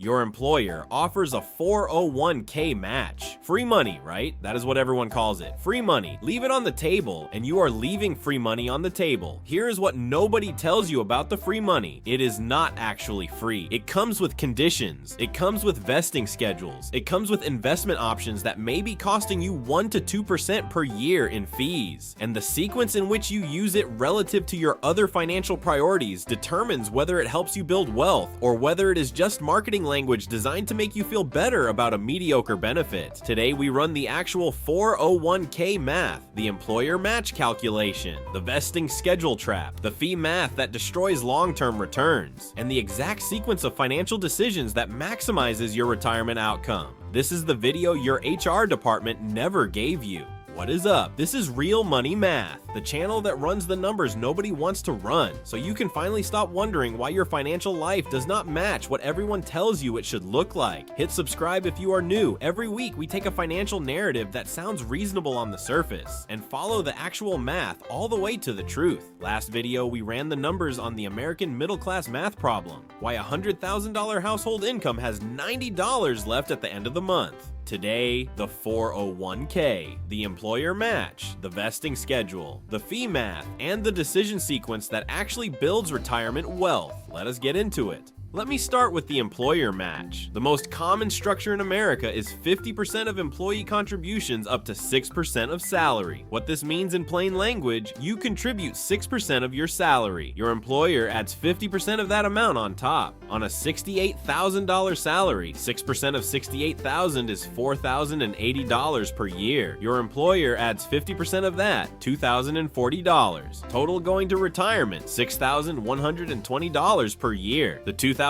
Your employer offers a 401k match. Free money, right? That is what everyone calls it. Free money. Leave it on the table, and you are leaving free money on the table. Here is what nobody tells you about the free money. It is not actually free. It comes with conditions. It comes with vesting schedules. It comes with investment options that may be costing you 1 to 2% per year in fees. And the sequence in which you use it relative to your other financial priorities determines whether it helps you build wealth or whether it is just marketing language designed to make you feel better about a mediocre benefit. Today we run the actual 401k math, the employer match calculation, the vesting schedule trap, the fee math that destroys long-term returns, and the exact sequence of financial decisions that maximizes your retirement outcome. This is the video your HR department never gave you. What is up? This is Real Money Math, the channel that runs the numbers nobody wants to run, so you can finally stop wondering why your financial life does not match what everyone tells you it should look like. Hit subscribe if you are new. Every week we take a financial narrative that sounds reasonable on the surface and follow the actual math all the way to the truth. Last video we ran the numbers on the American middle class math problem, why a $100,000 household income has $90 left at the end of the month. Today, the 401k, the employer match, the vesting schedule, the fee math, and the decision sequence that actually builds retirement wealth. Let us get into it. Let me start with the employer match. The most common structure in America is 50% of employee contributions up to 6% of salary. What this means in plain language, you contribute 6% of your salary. Your employer adds 50% of that amount on top. On a $68,000 salary, 6% of $68,000 is $4,080 per year. Your employer adds 50% of that, $2,040. Total going to retirement, $6,120 per year. The $2,040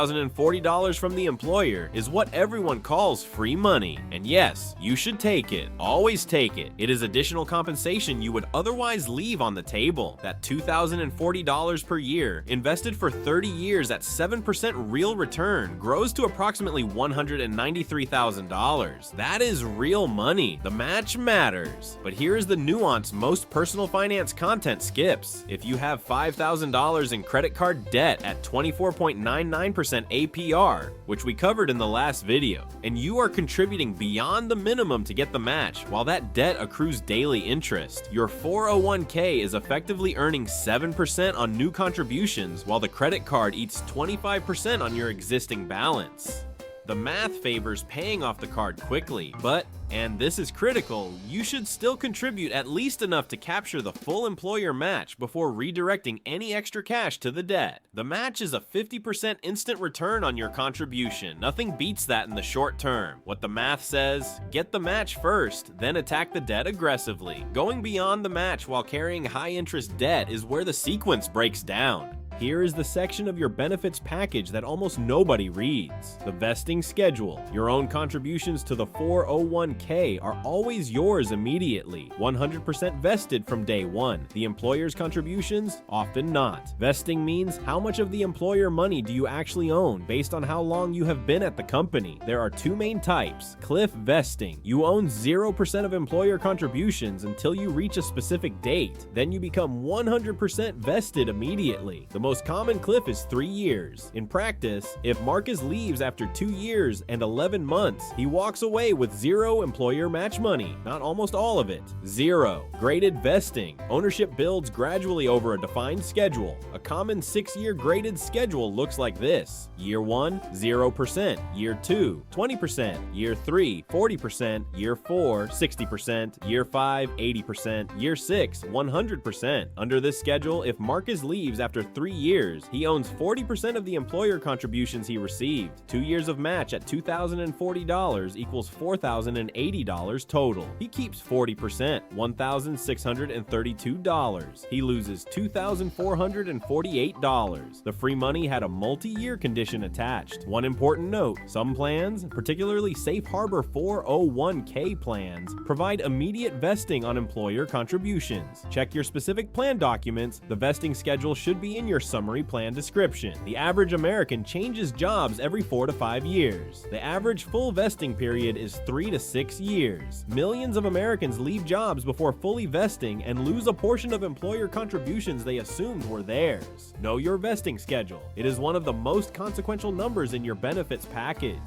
from the employer is what everyone calls free money. And yes, you should take it. Always take it. It is additional compensation you would otherwise leave on the table. That $2,040 per year, invested for 30 years at 7% real return, grows to approximately $193,000. That is real money. The match matters. But here is the nuance most personal finance content skips. If you have $5,000 in credit card debt at 24.99% APR, which we covered in the last video, and you are contributing beyond the minimum to get the match while that debt accrues daily interest, your 401k is effectively earning 7% on new contributions while the credit card eats 25% on your existing balance. The math favors paying off the card quickly, but, and this is critical, you should still contribute at least enough to capture the full employer match before redirecting any extra cash to the debt. The match is a 50% instant return on your contribution. Nothing beats that in the short term. What the math says, get the match first, then attack the debt aggressively. Going beyond the match while carrying high interest debt is where the sequence breaks down. Here is the section of your benefits package that almost nobody reads. The vesting schedule. Your own contributions to the 401k are always yours immediately, 100% vested from day one. The employer's contributions? Often not. Vesting means how much of the employer money do you actually own based on how long you have been at the company. There are two main types. Cliff vesting. You own 0% of employer contributions until you reach a specific date. Then you become 100% vested immediately. The most common cliff is 3 years. In practice, if Marcus leaves after 2 years and 11 months, he walks away with 0 employer match money, not almost all of it. 0. Graded vesting. Ownership builds gradually over a defined schedule. A common 6-year graded schedule looks like this. Year 1, 0%. Year 2, 20%. Year 3, 40%. Year 4, 60%. Year 5, 80%. Year 6, 100%. Under this schedule, if Marcus leaves after 3 years, he owns 40% of the employer contributions he received. 2 years of match at $2,040 equals $4,080 total. He keeps 40%, $1,632. He loses $2,448. The free money had a multi-year condition attached. One important note, some plans, particularly Safe Harbor 401k plans, provide immediate vesting on employer contributions. Check your specific plan documents. The vesting schedule should be in your summary plan description. The average American changes jobs every 4 to 5 years. The average full vesting period is 3 to 6 years. Millions of Americans leave jobs before fully vesting and lose a portion of employer contributions they assumed were theirs. Know your vesting schedule. It is one of the most consequential numbers in your benefits package.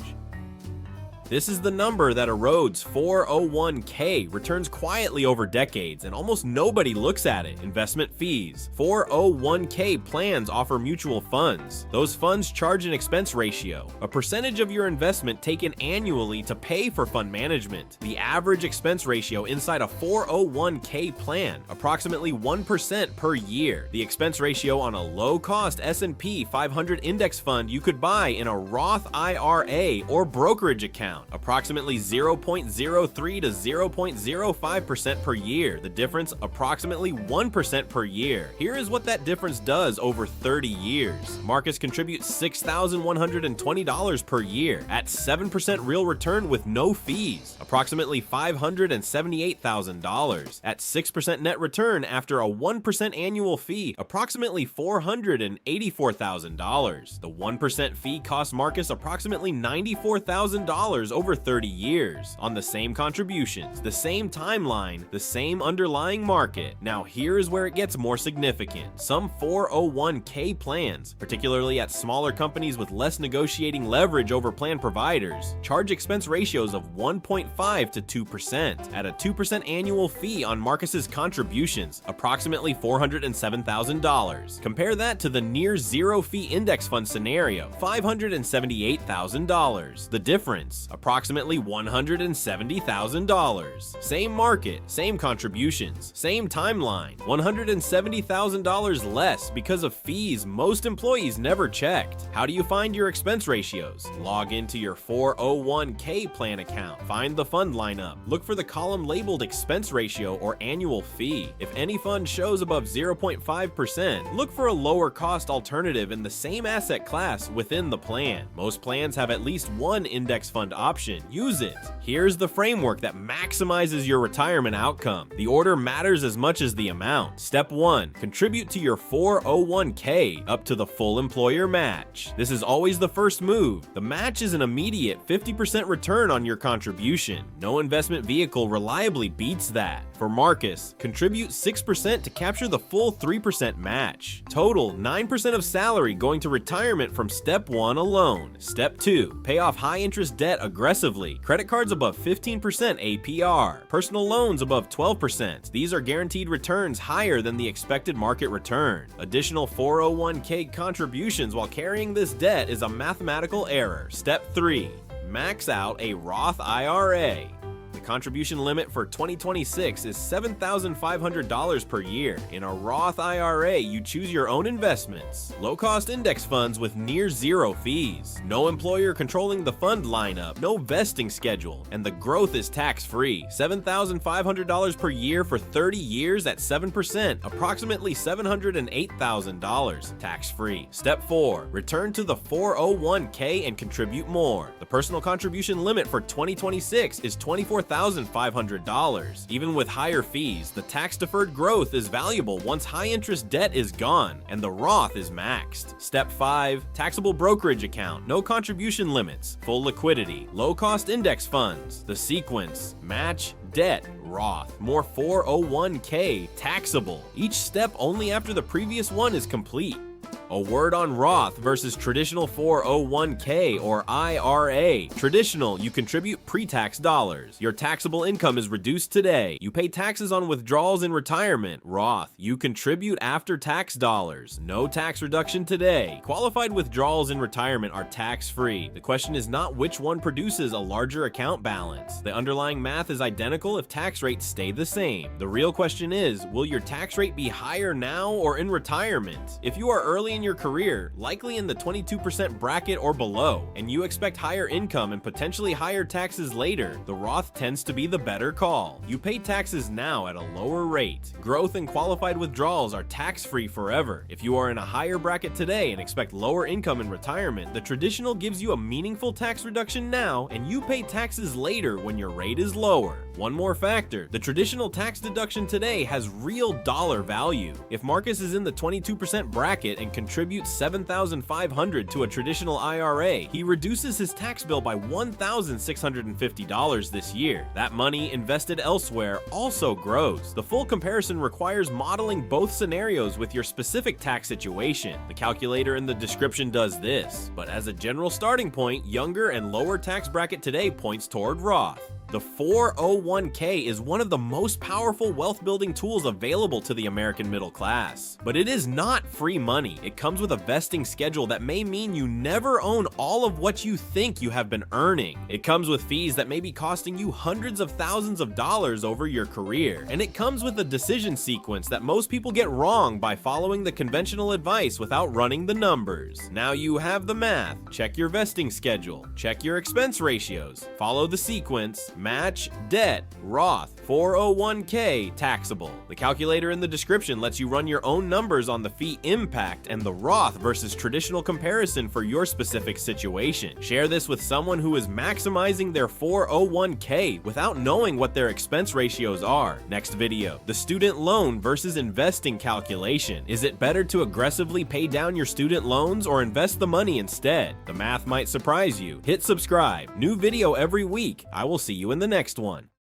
This is the number that erodes 401k, returns quietly over decades, and almost nobody looks at it. Investment fees. 401k plans offer mutual funds. Those funds charge an expense ratio, a percentage of your investment taken annually to pay for fund management. The average expense ratio inside a 401k plan, approximately 1% per year. The expense ratio on a low-cost S&P 500 index fund you could buy in a Roth IRA or brokerage account. Approximately 0.03 to 0.05% per year. The difference, approximately 1% per year. Here is what that difference does over 30 years. Marcus contributes $6,120 per year at 7% real return with no fees. Approximately $578,000 at 6% net return after a 1% annual fee. Approximately $484,000. The 1% fee costs Marcus approximately $94,000 over 30 years on the same contributions, the same timeline, the same underlying market. Now here is where it gets more significant. Some 401k plans, particularly at smaller companies with less negotiating leverage over plan providers, charge expense ratios of 1.5 to 2% at a 2% annual fee on Marcus's contributions, approximately $407,000. Compare that to the near zero fee index fund scenario, $578,000. The difference, approximately $170,000. Same market, same contributions, same timeline, $170,000 less because of fees most employees never checked. How do you find your expense ratios? Log into your 401k plan account, find the fund lineup, look for the column labeled expense ratio or annual fee. If any fund shows above 0.5%, look for a lower cost alternative in the same asset class within the plan. Most plans have at least one index fund option. Use it. Here's the framework that maximizes your retirement outcome. The order matters as much as the amount. Step 1. Contribute to your 401k up to the full employer match. This is always the first move. The match is an immediate 50% return on your contribution. No investment vehicle reliably beats that. For Marcus, contribute 6% to capture the full 3% match. Total 9% of salary going to retirement from step 1 alone. Step 2. Pay off high interest debt aggressively. Credit cards above 15% APR. Personal loans above 12%. These are guaranteed returns higher than the expected market return. Additional 401k contributions while carrying this debt is a mathematical error. Step 3. Max out a Roth IRA. The contribution limit for 2026 is $7,500 per year. In a Roth IRA, you choose your own investments. Low-cost index funds with near zero fees. No employer controlling the fund lineup. No vesting schedule. And the growth is tax-free. $7,500 per year for 30 years at 7%. Approximately $708,000. Tax-free. Step 4. Return to the 401k and contribute more. The personal contribution limit for 2026 is $24,500. Even with higher fees, the tax-deferred growth is valuable once high-interest debt is gone and the Roth is maxed. Step 5. Taxable brokerage account. No contribution limits. Full liquidity. Low-cost index funds. The sequence. Match. Debt. Roth. More 401k. Taxable. Each step only after the previous one is complete. A word on Roth versus traditional 401k or IRA. Traditional, you contribute pre-tax dollars. Your taxable income is reduced today. You pay taxes on withdrawals in retirement. Roth, you contribute after-tax dollars. No tax reduction today. Qualified withdrawals in retirement are tax-free. The question is not which one produces a larger account balance. The underlying math is identical if tax rates stay the same. The real question is, will your tax rate be higher now or in retirement? If you are early in your career, likely in the 22% bracket or below, and you expect higher income and potentially higher taxes later, the Roth tends to be the better call. You pay taxes now at a lower rate. Growth and qualified withdrawals are tax-free forever. If you are in a higher bracket today and expect lower income in retirement, the traditional gives you a meaningful tax reduction now, and you pay taxes later when your rate is lower. One more factor, the traditional tax deduction today has real dollar value. If Marcus is in the 22% bracket and contributes $7,500 to a traditional IRA, he reduces his tax bill by $1,650 this year. That money invested elsewhere also grows. The full comparison requires modeling both scenarios with your specific tax situation. The calculator in the description does this, but as a general starting point, younger and lower tax bracket today points toward Roth. The 401k is one of the most powerful wealth building tools available to the American middle class. But it is not free money. It comes with a vesting schedule that may mean you never own all of what you think you have been earning. It comes with fees that may be costing you hundreds of thousands of dollars over your career. And it comes with a decision sequence that most people get wrong by following the conventional advice without running the numbers. Now you have the math. Check your vesting schedule. Check your expense ratios. Follow the sequence. Match, debt, Roth, 401k, taxable. The calculator in the description lets you run your own numbers on the fee impact and the Roth versus traditional comparison for your specific situation. Share this with someone who is maximizing their 401k without knowing what their expense ratios are. Next video, the student loan versus investing calculation. Is it better to aggressively pay down your student loans or invest the money instead? The math might surprise you. Hit subscribe. New video every week. I will see you in the next one.